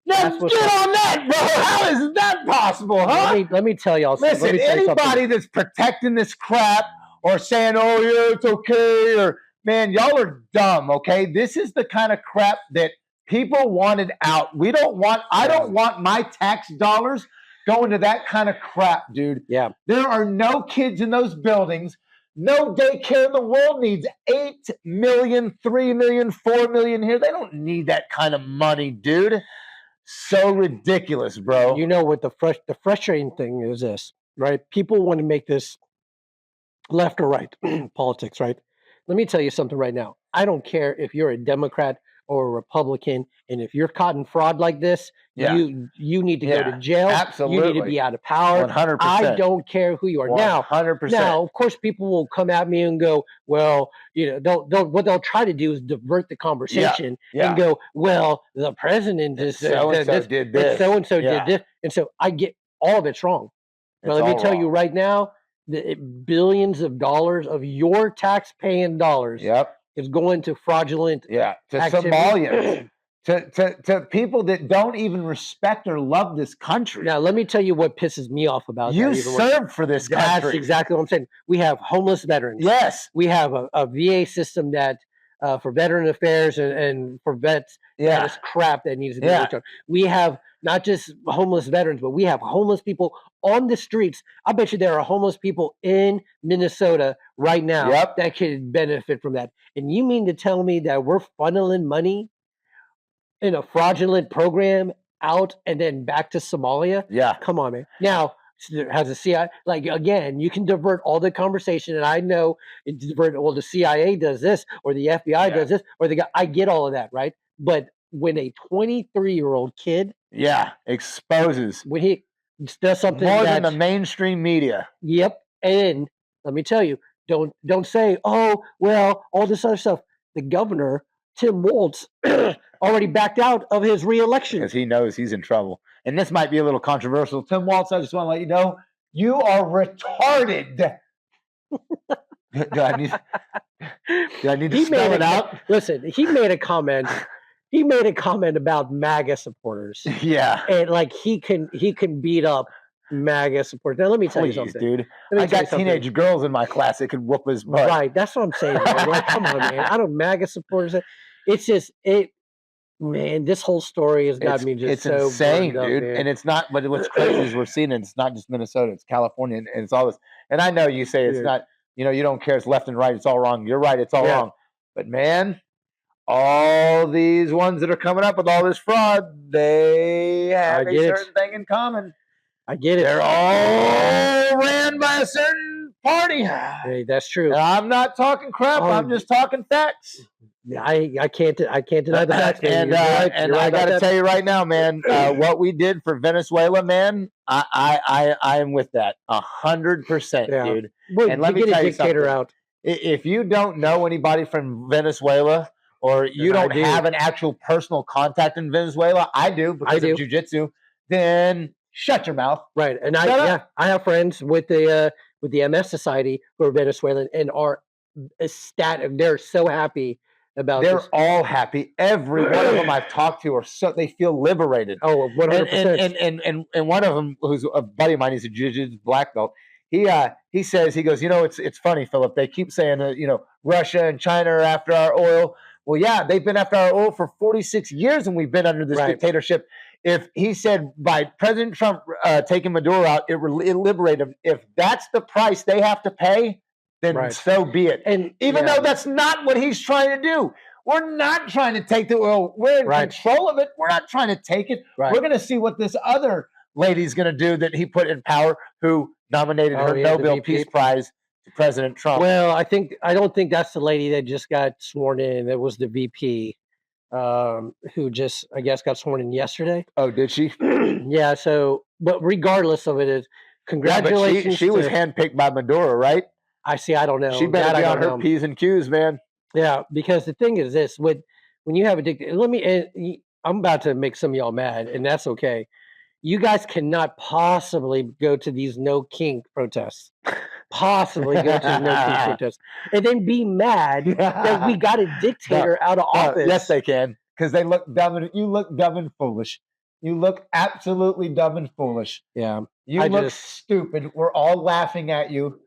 Let's get on that, bro. How is that possible, huh? Let me tell y'all something. Listen, anybody that's protecting this crap or saying, oh, yeah, it's okay, or, man, y'all are dumb, okay? This is the kind of crap that people wanted out. I don't want my tax dollars going to that kind of crap, dude. Yeah. There are no kids in those buildings. No daycare in the world needs 8 million, 3 million, 4 million here. They don't need that kind of money, dude. So ridiculous, bro. You know what the frustrating thing is this, right? People want to make this left or right politics, right? Let me tell you something right now. I don't care if you're a Democrat or a Republican, and if you're caught in fraud like this, you need to go to jail. Absolutely. You need to be out of power. 100%. I don't care who you are. 100%. Now, of course, people will come at me and go, well, you know, what they'll try to do is divert the conversation and go, well, the president is so-and-so did this. So-and-so did this. And so I get all of it's wrong. But let me tell you right now, the billions of dollars of your tax-paying dollars is going to fraudulent to Somalians, to people that don't even respect or love this country. Now, let me tell you what pisses me off about you served for this country. That's exactly what I'm saying. We have homeless veterans. Yes. We have a VA system that for veteran affairs and for vets, that is crap that needs to be worked on. We have not just homeless veterans, but we have homeless people on the streets. I bet you there are homeless people in Minnesota right now that could benefit from that. And you mean to tell me that we're funneling money in a fraudulent program out and then back to Somalia? Yeah. Come on, man. Now, has the CIA, like, again, you can divert all the conversation, and I know the CIA does this, or the FBI does this, or I get all of that, right? But when a 23-year-old kid exposes when he does something more than the mainstream media. Yep. And let me tell you, don't say, oh, well, all this other stuff. The governor, Tim Walz, already backed out of his reelection because he knows he's in trouble. And this might be a little controversial. Tim Walz, I just want to let you know, you are retarded. Do I need to spell it out? Listen, he made a comment. He made a comment about MAGA supporters. Yeah. And like he can beat up MAGA supporters. Now let me tell you something, dude. I got teenage girls in my class that could whoop his butt. Right. That's what I'm saying. Man. Like, come on, man. I don't MAGA supporters. It's just man, this whole story has got me just so insane, up, dude. Man. And it's not, but what's crazy is we're seeing it. It's not just Minnesota, it's California, and it's all this. And I know you say it's not, you don't care, it's left and right, it's all wrong. You're right, it's all wrong. But man, all these ones that are coming up with all this fraud, they have a certain thing in common. I get it. They're all ran by a certain party. Hey, that's true. And I'm not talking crap. I'm just talking facts. I can't deny the facts. And I got to tell you right now, man, what we did for Venezuela, man, I am with that 100%, dude. Well, and let me tell you something. Out. If you don't know anybody from Venezuela, or you don't have an actual personal contact in Venezuela, I do because of jiu-jitsu, then shut your mouth. Right. And I have friends with the MS Society who are Venezuelan and are ecstatic. They're so happy about They're this. all happy. Every one of them I've talked to they feel liberated. Oh, 100%. And one of them, who's a buddy of mine, he's a jiu-jitsu black belt. He says, it's funny, Philip. They keep saying Russia and China are after our oil. Well, yeah, they've been after our oil for 46 years, and we've been under this dictatorship. If he said by President Trump taking Maduro out, it liberated them. If that's the price they have to pay, then so be it. And even though that's not what he's trying to do, We're not trying to take the oil. We're in Right. control of it. We're not trying to take it. Right. We're going to see what this other lady's going to do that he put in power, who nominated her yeah, the Nobel VP. Peace Prize to President Trump. Well, I don't think that's the lady that just got sworn in. It was the VP, who just, I guess, got sworn in yesterday. Oh, did she? Yeah. So, but regardless of it, is congratulations. Yeah, but she was handpicked by Maduro, right? I see. I don't know. She better That be I on don't her know. P's and Q's, man. Yeah, because the thing is this: when you have a dictator, I'm about to make some of y'all mad, and that's okay. You guys cannot possibly go to these no kink protests. Possibly go to the no kink protests, and then be mad that we got a dictator out of office. Yes, they can, because they look dumb. And you look dumb and foolish. You look absolutely dumb and foolish. Yeah, you look stupid. We're all laughing at you.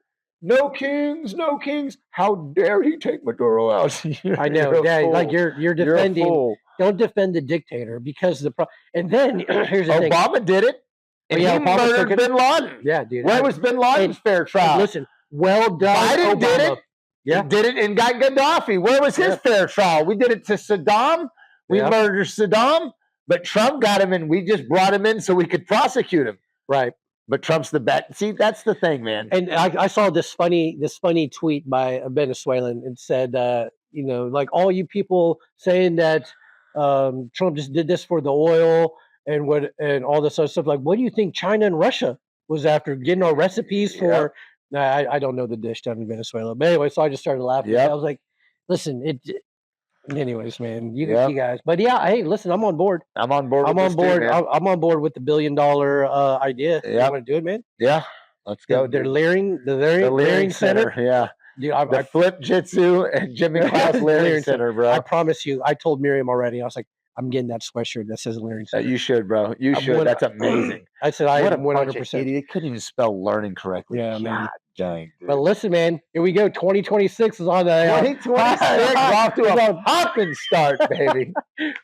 No kings, no kings. How dare he take Maduro out? I know. Yeah, like you're defending. You're a fool. Don't defend the dictator because and then here's the thing. Obama did it. And he murdered Bin Laden. Yeah, dude. Where was Bin Laden's fair trial? Listen, well done. Biden Obama. did it. Yeah. He did it and got Gaddafi. Where was his fair trial? We did it to Saddam. We murdered Saddam, but Trump got him, and we just brought him in so we could prosecute him. Right. But Trump's the bet. See, that's the thing, man. And I saw this funny tweet by a Venezuelan and said, like all you people saying that Trump just did this for the oil and all this other stuff. Like, what do you think China and Russia was after getting our recipes for? Nah, I don't know the dish down in Venezuela, but anyway, so I just started laughing. I was like, listen, anyways, man, you guys, but yeah, hey, listen, I'm on board. I'm on board. I'm on board. I'm on board with the $1 billion idea. Yeah, you want to do it, man? Yeah, let's go. The Leering Center. Yeah, dude, the Flip Jitsu and Jimmy Klaus Leering Center, bro. I promise you. I told Miriam already. I was like, I'm getting that sweatshirt that says Leering Center. You should, bro. You should. That's amazing. I said I am 100%. He couldn't even spell learning correctly. Yeah, man. Dang, but listen, man, here we go. 2026 is on the 2026 off to a hopping start, baby.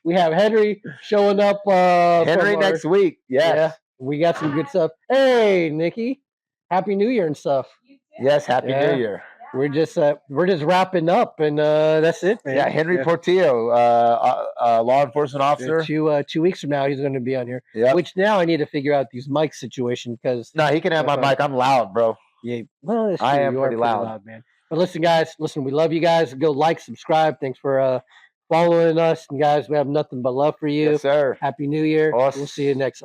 We have Henry showing up. Henry next week. Yes. Yeah, we got some good stuff. Hey, Nikki, Happy New Year and stuff. Yes, Happy New Year. We're just wrapping up, and that's it, man. Yeah, Henry Portillo, law enforcement officer. 2 weeks from now, he's going to be on here. Yeah. Which now I need to figure out these mic situation because he can have my mic. I'm loud, bro. Yeah, well, I am pretty loud, man. But listen, guys, we love you guys. Go like, subscribe. Thanks for following us, and guys, we have nothing but love for you. Yes, sir. Happy New Year. Awesome. We'll see you next.